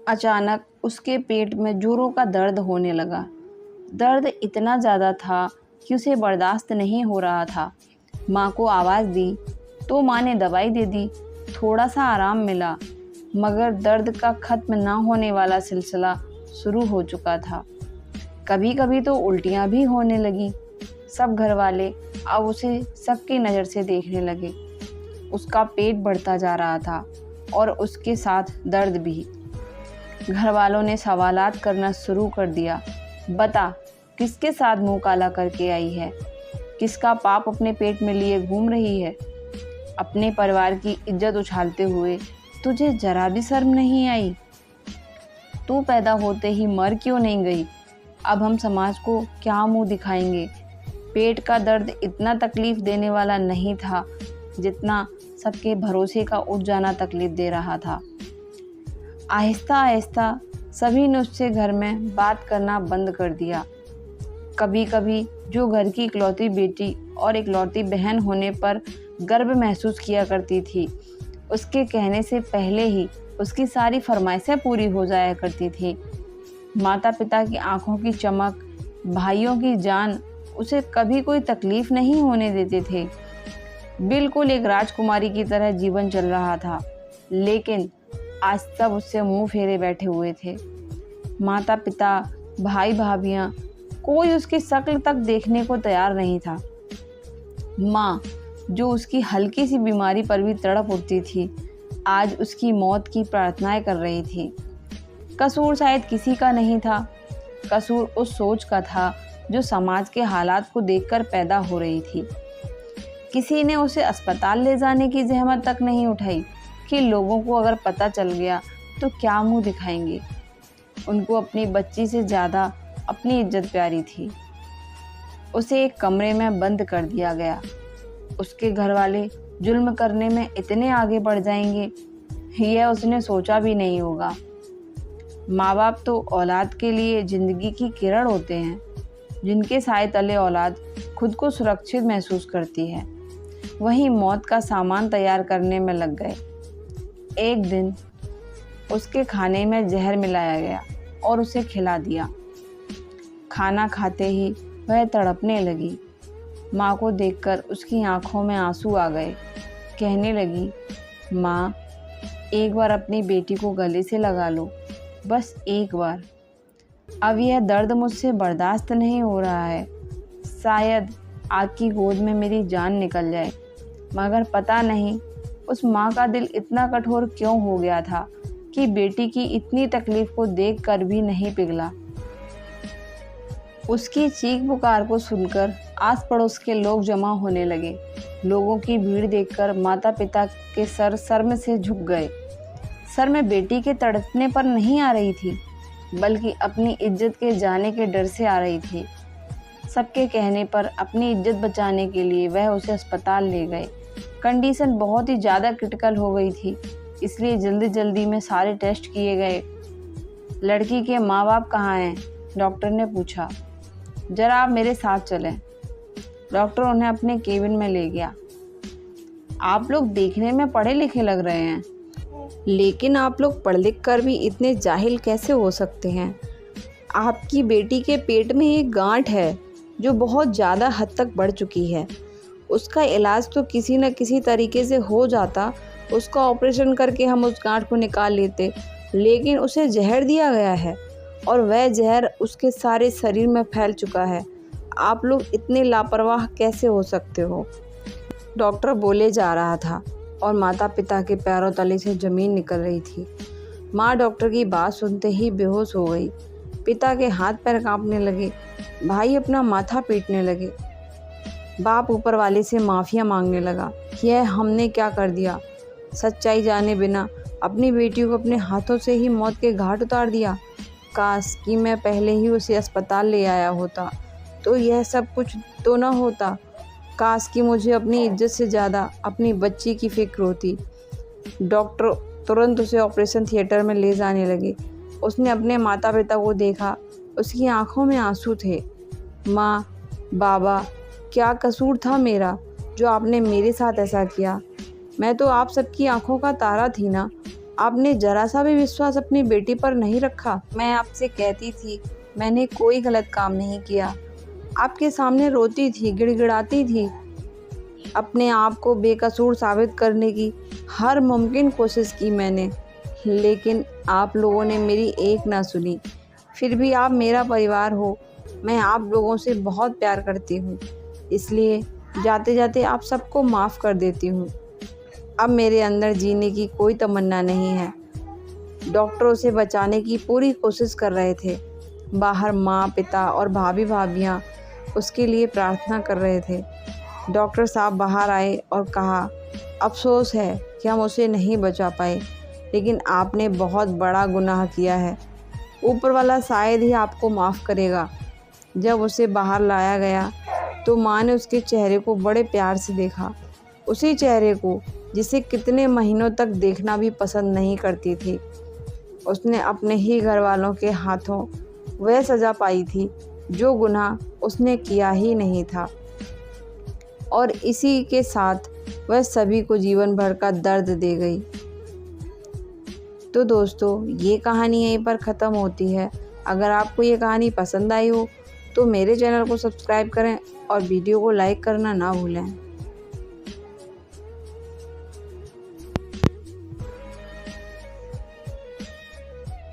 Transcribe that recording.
अचानक उसके पेट में जोरों का दर्द होने लगा। दर्द इतना ज़्यादा था कि उसे बर्दाश्त नहीं हो रहा था। माँ को आवाज़ दी तो माँ ने दवाई दे दी। थोड़ा सा आराम मिला, मगर दर्द का ख़त्म ना होने वाला सिलसिला शुरू हो चुका था। कभी कभी तो उल्टियाँ भी होने लगी। सब घर वाले अब उसे सबकी नज़र से देखने लगे। उसका पेट बढ़ता जा रहा था और उसके साथ दर्द भी। घर वालों ने सवालात करना शुरू कर दिया। बता, किसके साथ मुंह काला करके आई है? किसका पाप अपने पेट में लिए घूम रही है? अपने परिवार की इज्जत उछालते हुए तुझे जरा भी शर्म नहीं आई? तू पैदा होते ही मर क्यों नहीं गई? अब हम समाज को क्या मुंह दिखाएंगे? पेट का दर्द इतना तकलीफ देने वाला नहीं था जितना सबके भरोसे का उठ जाना तकलीफ दे रहा था। आहिस्ता आहिस्ता सभी ने उससे घर में बात करना बंद कर दिया। कभी कभी जो घर की इकलौती बेटी और इकलौती बहन होने पर गर्व महसूस किया करती थी, उसके कहने से पहले ही उसकी सारी फरमाइशें पूरी हो जाया करती थी। माता पिता की आंखों की चमक, भाइयों की जान उसे कभी कोई तकलीफ नहीं होने देते थे। बिल्कुल एक राजकुमारी की तरह जीवन चल रहा था, लेकिन आज सब उससे मुंह फेरे बैठे हुए थे। माता पिता, भाई भाभियाँ, कोई उसकी शक्ल तक देखने को तैयार नहीं था। माँ, जो उसकी हल्की सी बीमारी पर भी तड़प उठती थी, आज उसकी मौत की प्रार्थनाएं कर रही थी। कसूर शायद किसी का नहीं था, कसूर उस सोच का था जो समाज के हालात को देखकर पैदा हो रही थी। किसी ने उसे अस्पताल ले जाने की जहमत तक नहीं उठाई कि लोगों को अगर पता चल गया तो क्या मुंह दिखाएंगे। उनको अपनी बच्ची से ज़्यादा अपनी इज्जत प्यारी थी। उसे एक कमरे में बंद कर दिया गया। उसके घर वाले जुल्म करने में इतने आगे बढ़ जाएंगे, यह उसने सोचा भी नहीं होगा। माँ बाप तो औलाद के लिए ज़िंदगी की किरण होते हैं, जिनके साए तले औलाद खुद को सुरक्षित महसूस करती है। वहीं मौत का सामान तैयार करने में लग गए। एक दिन उसके खाने में जहर मिलाया गया और उसे खिला दिया। खाना खाते ही वह तड़पने लगी। माँ को देखकर उसकी आंखों में आंसू आ गए। कहने लगी, माँ, एक बार अपनी बेटी को गले से लगा लो, बस एक बार। अब यह दर्द मुझसे बर्दाश्त नहीं हो रहा है। शायद आपकी गोद में मेरी जान निकल जाए। मगर पता नहीं उस माँ का दिल इतना कठोर क्यों हो गया था कि बेटी की इतनी तकलीफ को देखकर भी नहीं पिघला। उसकी चीख पुकार को सुनकर आस पड़ोस के लोग जमा होने लगे। लोगों की भीड़ देखकर माता पिता के सर शर्म से झुक गए। सर में बेटी के तड़पने पर नहीं आ रही थी, बल्कि अपनी इज्जत के जाने के डर से आ रही थी। सबके कहने पर अपनी इज्जत बचाने के लिए वह उसे अस्पताल ले गए। कंडीशन बहुत ही ज़्यादा क्रिटिकल हो गई थी, इसलिए जल्दी जल्दी में सारे टेस्ट किए गए। लड़की के माँ बाप कहाँ हैं? डॉक्टर ने पूछा। जरा आप मेरे साथ चलें। डॉक्टर उन्हें अपने केबिन में ले गया। आप लोग देखने में पढ़े लिखे लग रहे हैं, लेकिन आप लोग पढ़ लिख कर भी इतने जाहिल कैसे हो सकते हैं? आपकी बेटी के पेट में एक गांठ है जो बहुत ज़्यादा हद तक बढ़ चुकी है। उसका इलाज तो किसी न किसी तरीके से हो जाता, उसका ऑपरेशन करके हम उस गांठ को निकाल लेते, लेकिन उसे जहर दिया गया है और वह जहर उसके सारे शरीर में फैल चुका है। आप लोग इतने लापरवाह कैसे हो सकते हो? डॉक्टर बोले जा रहा था और माता पिता के पैरों तले से ज़मीन निकल रही थी। माँ डॉक्टर की बात सुनते ही बेहोश हो गई। पिता के हाथ पैर कांपने लगे। भाई अपना माथा पीटने लगे। बाप ऊपर वाले से माफ़िया मांगने लगा। यह हमने क्या कर दिया? सच्चाई जाने बिना अपनी बेटी को अपने हाथों से ही मौत के घाट उतार दिया। काश कि मैं पहले ही उसे अस्पताल ले आया होता तो यह सब कुछ तो ना होता। काश कि मुझे अपनी इज्जत से ज़्यादा अपनी बच्ची की फ़िक्र होती। डॉक्टर तुरंत उसे ऑपरेशन थिएटर में ले जाने लगे। उसने अपने माता पिता को देखा। उसकी आंखों में आंसू थे। माँ, बाबा, क्या कसूर था मेरा जो आपने मेरे साथ ऐसा किया? मैं तो आप सबकी आंखों का तारा थी ना। आपने ज़रा सा भी विश्वास अपनी बेटी पर नहीं रखा। मैं आपसे कहती थी, मैंने कोई गलत काम नहीं किया। आपके सामने रोती थी, गिड़गिड़ाती थी। अपने आप को बेकसूर साबित करने की हर मुमकिन कोशिश की मैंने, लेकिन आप लोगों ने मेरी एक ना सुनी। फिर भी आप मेरा परिवार हो, मैं आप लोगों से बहुत प्यार करती हूँ, इसलिए जाते जाते आप सबको माफ़ कर देती हूँ। अब मेरे अंदर जीने की कोई तमन्ना नहीं है। डॉक्टर उसे बचाने की पूरी कोशिश कर रहे थे। बाहर माँ, पिता और भाभी भाभियाँ उसके लिए प्रार्थना कर रहे थे। डॉक्टर साहब बाहर आए और कहा, अफसोस है कि हम उसे नहीं बचा पाए, लेकिन आपने बहुत बड़ा गुनाह किया है। ऊपर वाला शायद ही आपको माफ़ करेगा। जब उसे बाहर लाया गया तो माँ ने उसके चेहरे को बड़े प्यार से देखा, उसी चेहरे को जिसे कितने महीनों तक देखना भी पसंद नहीं करती थी। उसने अपने ही घर वालों के हाथों वह सज़ा पाई थी जो गुनाह उसने किया ही नहीं था, और इसी के साथ वह सभी को जीवन भर का दर्द दे गई। तो दोस्तों, ये कहानी यहीं पर ख़त्म होती है। अगर आपको ये कहानी पसंद आई हो तो मेरे चैनल को सब्सक्राइब करें और वीडियो को लाइक करना ना भूलें।